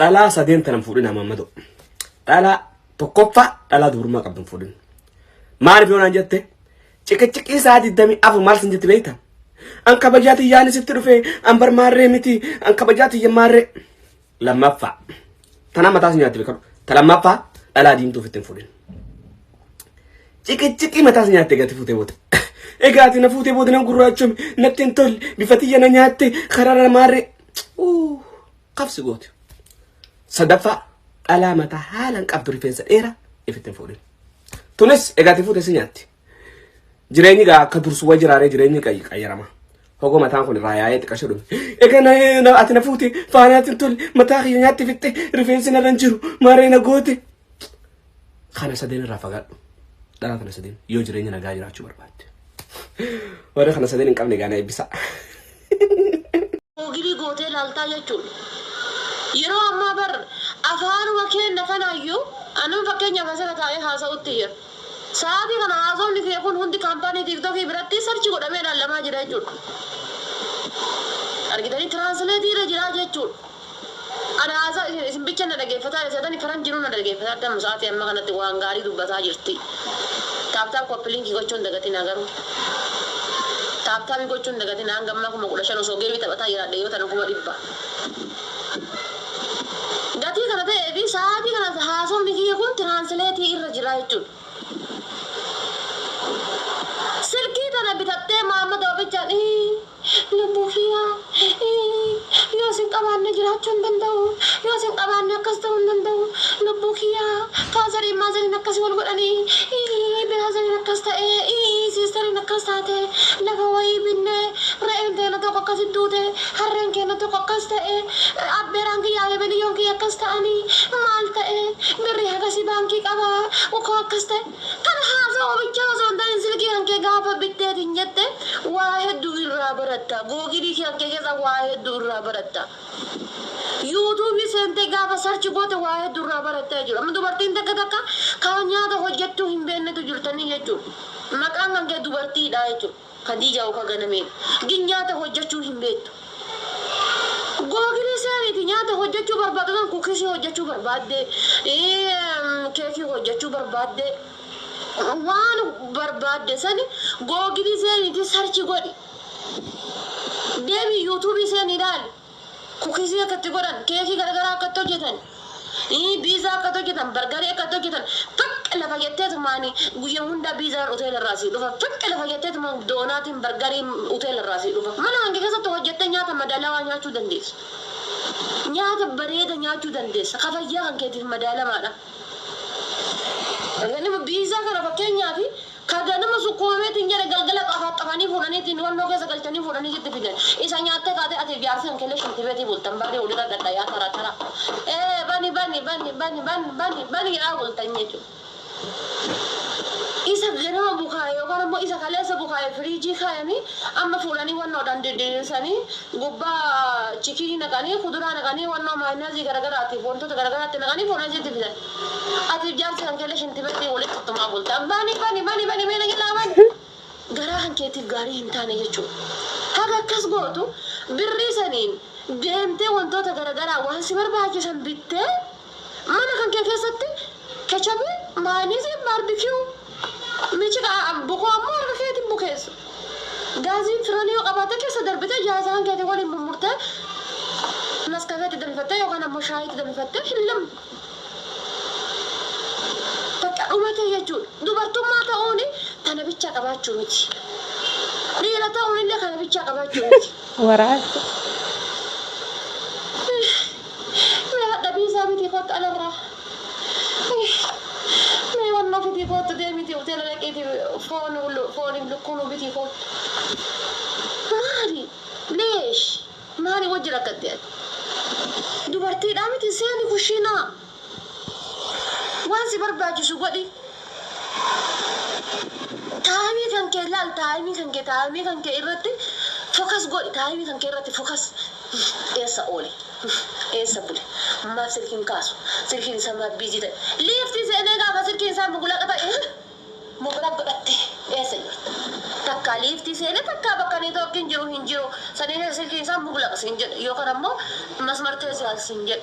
دالا سدين تنم فودين محمدو دالا تكوفا دالا دورما قبضن فودين ما عارف يونا جت تك إسا دمي أفو مال سنجت بيتا أنك بجاتي يعني سترفي أمبر ماري متي أنك بجاتي يماري لما فا تنا متى سنجت بكرو تلما فا دالا ديم تو فتن فودين تك متى سنجت بكرو فوتي بوت إيجاتي نفوتي بوت نقول نتين تول بفتية نياتي خرار ماري قفز قوت صدفة علامة حالا قبض رفينس إيرا إفتن فودين تونس إيجاتي فوتي سنجت جريني كا كدرس وجراري جريني كا يرما هو ما تانكون رايات كشرو إكنا نا أتنا فوتي فانات تول متاخي نياتي فتة رفينسنا رنجرو مارينا قوتي خانا سدين رافقات لا خانا سدين يو جريني نجاي راتشو برباد ورا خانا سدين كم نجانا يبسا وقولي قوتي لالتا يجول يرو أما بر أفان وكين نكنا يو أنا مفكر نجاسة تاعي هذا وتير سادي كنا عازم لي يكون هندي كامباني تيجي في براتي سيرش كذا من الله ما جرى جول أرجعني ترانسليت يرجع جول أنا عازم اسم بيتنا نرجع فتاة سيداني فرن جنون نرجع فتاة تام ساعات يوم ما كنا تقوان غاري دوبا ساجرتي تاب كوبلين كي كوچون دعاتي ناغرو تاب كي كوچون دعاتي ناغم ما كم كولا شنو سوغير بيتا بتا يرا ديو تانو كم ريبا داتي كنا تي ابي سادي كنا عازم لي يكون ترانسليت يرجع جول سلكي تنا بتبتة محمد أبيجان لبوكيا يوسف كمان نجرا چندنداو يوسف كمان نكستو ندنداو لبوكيا كازري مازري نكسي والقراني بهازري نكستا سيستري نكستا ته لغوي بنه رأين تنا تو كاسي دوده هرين كنا تو كاستا أبيران كي يا بني يوم كي كاستا أني مالتا بريها كاسي بانكي كابا وكو كاستا كان هذا أبيجان زندان سلكي هنكي غابا بيتة دينجته واحد دور برتا غوغيري هنكي كذا واحد دور برتا يوتيوب سنتي غابا سيرش غوته واحد دور برتا جل أما دوبارتين تك كانيا ده هجتو هم بينه تجلتني يجو مكان هنكي دوبارتي ده يجو خديجة وكغنمين جنيا ده هجتو هم بيت غوغيري سامي تنيا ده هجتو بربادة كوكيسي هجتو بربادة كيكي هجتو بربادة وان بربادة سني غوغيري سامي تي سيرش غودي ديمي يوتيوب سامي دال كوكيسي كتغوران كيكي غرغرا كتو جتن بيزا كتو جتن برجر كتو جتن فك لفايتة ماني ويهوندا بيزا أوتيل الراسي لفا فك لفايتة مان دونات برجر أوتيل الراسي لفا ما أنا عندي كذا توجهت نياتا مدالا وانيا شو دنديس نياتا بريدة نيا شو دنديس خفايا عن كده مدالا مانا يعني بيزا كنا فكين نياتي كأنا ما سكومة تيجي رجالة قافات تفاني فلاني تنوان نوكي سكالتني فلاني جت فيدن إذا نياتا كده أتي بيارسن كله شنتي بيتي بولتم باري أولينا دتايا ترى بني يا بولتني جو إذا غيرنا بخاي وكان مو إذا خلاص بخاي فريجي خايني أما فلاني وانا دندي ساني غبا تشيكي نكاني خضرا نكاني وانا ما نازي غرغرة أتي فونتو غرغرة أتي نكاني فلاني جت فيدن أتي بيارسن كله شنتي بيتي أولينا تطمع بولتم بني مين يلا بني غراهن كيتي غاري إنتاني يجو هذا كسبوتو بالريسانين deemtee wantoota garaagaraa waan si barbaachisan bittee mana kan kee keessatti kechabii maayiniisii baarbikiyuu michi bukoo ammoo harka keetiin bukeessu gaasiin firanii yoo qabaate keessa darbite jaasaan keetii waliin mummurtee naskafeetti danfifattee yookaan ammoo shaayitti danfifattee hin lamne bakka dhumatee jechuudha dubartummaa ta'uuni tana bichaa qabaachuu miti dhiira ta'uun illee kana bichaa qabaachuu miti waraabsa بيزا بيتي قط أنا برا ما والله بيتي قط ديمتي وتلا لقيتي فون يملكونه بيتي قط مالي ليش مالي وجهك قديت دوبرتي دامتي سيني كوشينا وانسي برباجي شو قدي تايمي كان كيلال تايمي كان كيرتي فوكس قدي تايمي كان كيرتي فوكس إيسا أولي إيسا بولي ما سلكين كاسو سلكين سما بيجي ده ليفتي سنة كذا سلكين سما بقولا كذا مغلق قدتي إيسا يرت تكا ليفتي سنة تكا بكاني تو هنجرو سنة سلكين سما بقولا سنجر يو كرامو مسمرتي سال سنجر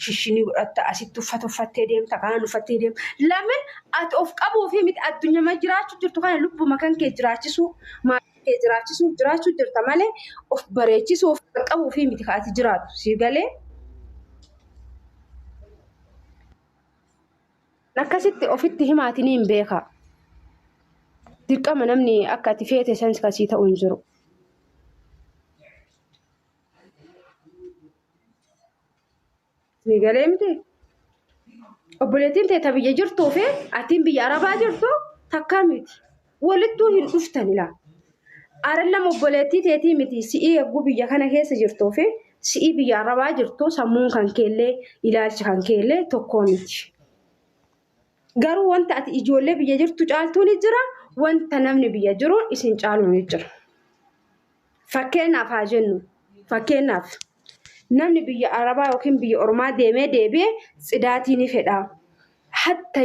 shishini godhatta asitti uffattee deemta kaan uffattee deemta lamin ati of qabuu fi miti addunyaa jiraachuu jirtu kana lubbuma kan kee jiraachisuu maatii kee jiraachuu jirta malee of bareechisuu of qabuu fi miti kaati jiraatu si galee akkasitti ofitti himaatiin hin beeka dirqama namni akka ati feete sans kasii ta'u hin jiru. Ni galee miti obboleettiin teeta biyya jirtuu fi atiin biyya arabaa jirtu takkaa miti walittuu hin dhuftan ilaa arallam obboleettii teetii miti si'ii eeguu biyya kana keessa jirtuu fi si'ii biyya arabaa jirtu sammuun kan keellee ilaalchi kan keellee tokkoo miti garuu wanta ati ijoollee biyya jirtu caaltuu ni jira wanta namni biyya jiru isin caaluu ni jira fakkeenyaaf haa jennu fakkeenyaaf namni biyya arabaa yookiin biyya ormaa deemee deebi'ee cidaatii ni fedha hatta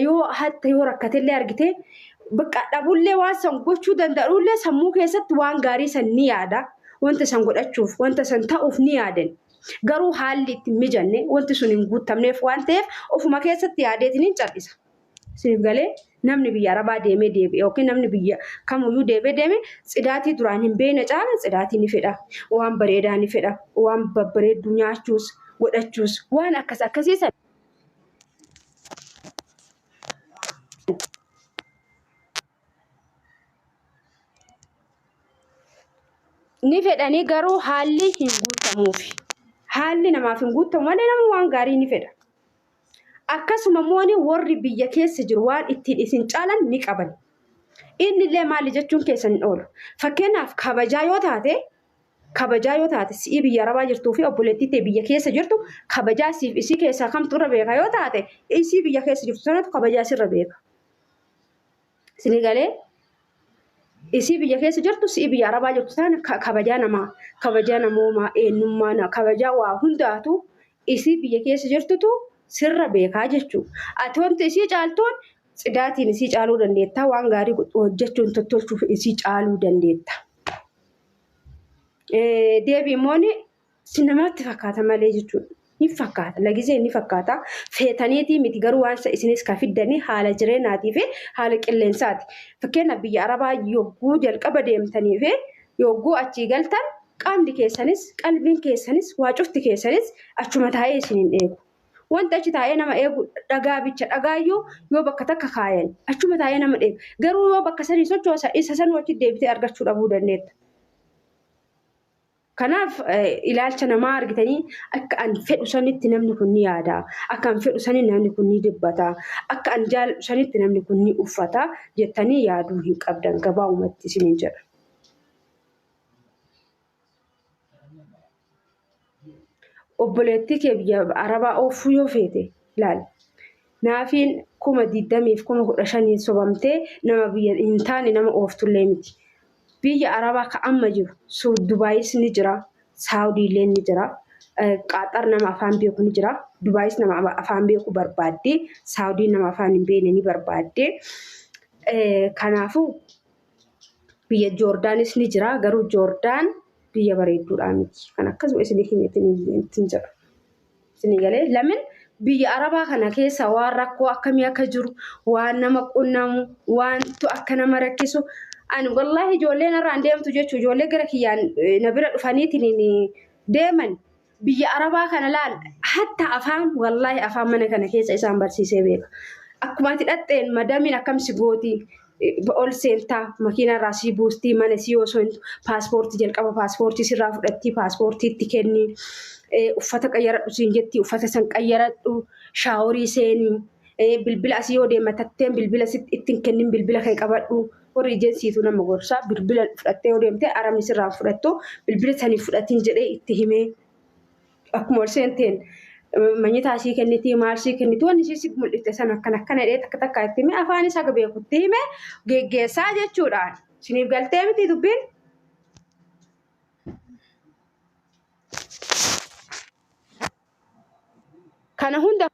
yoo rakkatellee argite bakka dhabullee waan san gochuu danda'ullee sammuu keessatti waan gaarii san ni yaada wanta san godhachuuf wanta san ta'uuf ni yaadan garuu haalli itti mijanne wanti sun hin guutamneef waan ta'eef ofuma keessatti yaadeetiin hin cal'isa siif galee namni biyya arabaa deemee deebi'e yookiin namni biyya kamuyyuu deemee cidaatii duraan hin beekne caala cidaatii ni fedha waan bareedaa ni fedha waan babbareedduu nyaachuus godhachuus waan akkasiisan ni fedhanii garuu haalli hin guutamuufi haalli namaaf hin guutamu malee nama waan gaarii ni fedha. Akkasuma mooni warri biyya keessa jiru waan ittiin isin caalan ni qaban. Inni illee maali jechuun keessan hin oolu. Fakkeenyaaf kabajaa yoo taate si'ii biyya arabaa jirtuu fi obboleettii ta'e biyya keessa jirtu kabajaa siif isii keessaa kamtu irra beeka yoo taate isii biyya keessa jirtu sanatu kabajaa sirra beeka. Isin galee isii biyya keessa jirtu si'ii biyya arabaa jirtu sana kabajaa namaa kabajaa namoomaa eenyummaa kabajaa waa hundaatu isii biyya keessa jirtutu sirra beekaa jechuudha. Ati wanti isii caaltuun cidaatiin isii caaluu dandeetta waan gaarii hojjechuun tottolchuuf isii caaluu dandeetta. Deebii immoo sinamatti fakkaata malee jechuudha. Ni fakkaata lagisee ni fakkaata feetaniitii miti garuu waan isinis ka fiddanii haala jireenyaatii fi haala qilleensaati. Fakkeenyaaf biyya arabaa yogguu jalqaba deemtanii fi yogguu achii galtan qaamni keessanis qalbiin keessanis waa cufti keessanis achuma taa'ee isiniin eegu. Wanta achi taa'ee nama eegu dhagaa bicha dhagaayyuu yoo bakka takka kaayan achuma taa'ee nama eegu garuu yoo bakka sanii sochoosa isa sanuu achi deebitee argachuu dhabuu dandeetta. Kanaaf ilaalcha namaa argitanii akka an fedhu sanitti namni kun ni yaada akka an fedhu sanitti namni kun ni dubbata akka an jaalladhu sanitti namni kun ni uffata jettanii yaaduu hin qabdan gabaabumatti isiniin jedha. Obboleettii kee biyya arabaa oofuu yoo feete ilaali. Naafiin 20,000 fi 15,000 sobamtee nama biyya hin taane nama ooftullee miti. Biyya arabaa ka amma jiru Dubaayis ni jira, Saawudiillee ni jira, Qaaxar nama afaan beeku ni jira, Dubaayis nama afaan beeku barbaadde, Saawudiin nama afaan hin beekne ni barbaadde. Kanaafuu biyya Joordaanis ni jira garuu Joordaan biyya bareedduudha miti. Kan akkasuma isinii himeetiin jira. Isinii galee lamin biyya arabaa kana keessa waan rakkoo akkamii akka jiru waan nama qunnamu waantu akka nama rakkisu ani wallahi ijoolleen irraan deemtu jechuun ijoollee gara kiyyaan na bira dhufaniitiin deeman biyya arabaa kana laal hatta afaan wallahi afaan mana kana keessa isaan barsiisee beeka. Akkuma ati dhaqxeen madamiin akkamsi gooti ol seentaa makiina irraa sii buustii mana sii osoo paaspoortii jalqaba paaspoortii sirraa fudhattii paaspoortiitti kenni uffata qayyaradhu siin jetti uffata san qayyaradhu shaaworii seenii bilbila asii yoo deematatteen bilbila ittiin kennin bilbila kee qabadhu warri ejeensiitu nama gorsaa bilbila fudhattee yoo deemtee aramni sirraa fudhattu bilbila sanii fudhatiin jedhee itti himee akkuma ol seenteen manyitaa sii kenniti maal sii kenniti wanni sii mul'ifte san akkana dheet akka takka itti himee afaan isaa beekutti himee geggeessaa jechuudhaan siniif galtee miti dubbiin. Kana hunda